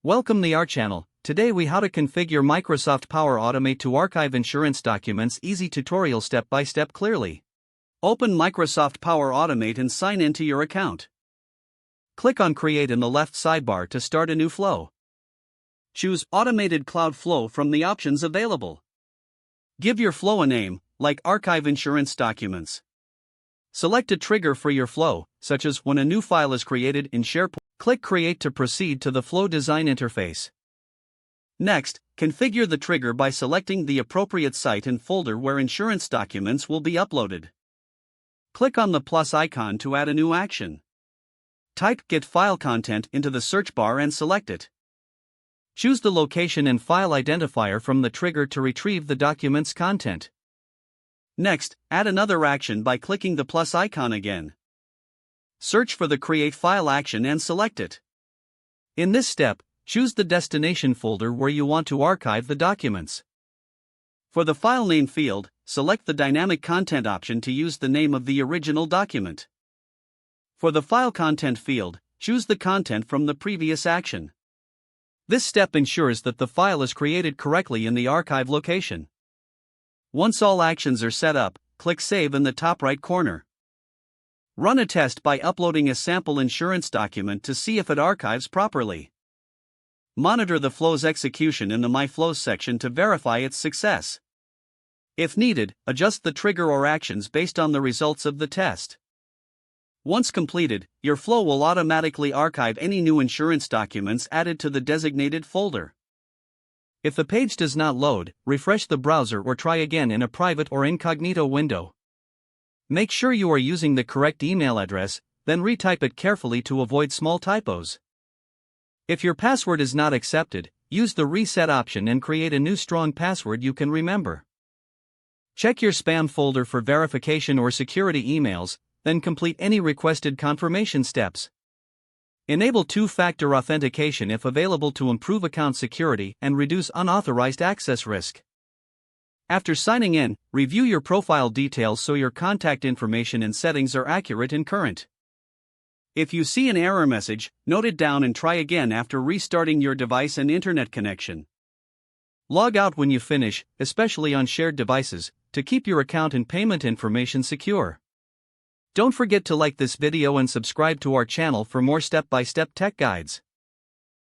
Welcome to our channel. Today we how to configure Microsoft Power Automate to archive insurance documents. Easy tutorial step by step clearly. Open Microsoft Power Automate and sign into your account. Click on Create in the left sidebar to start a new flow. Choose Automated Cloud Flow from the options available. Give your flow a name, like Archive Insurance Documents. Select a trigger for your flow, such as when a new file is created in SharePoint. Click Create to proceed to the flow design interface. Next, configure the trigger by selecting the appropriate site and folder where insurance documents will be uploaded. Click on the plus icon to add a new action. Type Get File Content into the search bar and select it. Choose the location and file identifier from the trigger to retrieve the document's content. Next, add another action by clicking the plus icon again. Search for the Create File action and select it. In this step, choose the destination folder where you want to archive the documents. For the file name field, select the Dynamic Content option to use the name of the original document. For the File Content field, choose the content from the previous action. This step ensures that the file is created correctly in the archive location. Once all actions are set up, click Save in the top right corner. Run a test by uploading a sample insurance document to see if it archives properly. Monitor the flow's execution in the My Flows section to verify its success. If needed, adjust the trigger or actions based on the results of the test. Once completed, your flow will automatically archive any new insurance documents added to the designated folder. If the page does not load, refresh the browser or try again in a private or incognito window. Make sure you are using the correct email address, then retype it carefully to avoid small typos. If your password is not accepted, use the reset option and create a new strong password you can remember. Check your spam folder for verification or security emails, then complete any requested confirmation steps. Enable two-factor authentication if available to improve account security and reduce unauthorized access risk. After signing in, review your profile details so your contact information and settings are accurate and current. If you see an error message, note it down and try again after restarting your device and internet connection. Log out when you finish, especially on shared devices, to keep your account and payment information secure. Don't forget to like this video and subscribe to our channel for more step-by-step tech guides.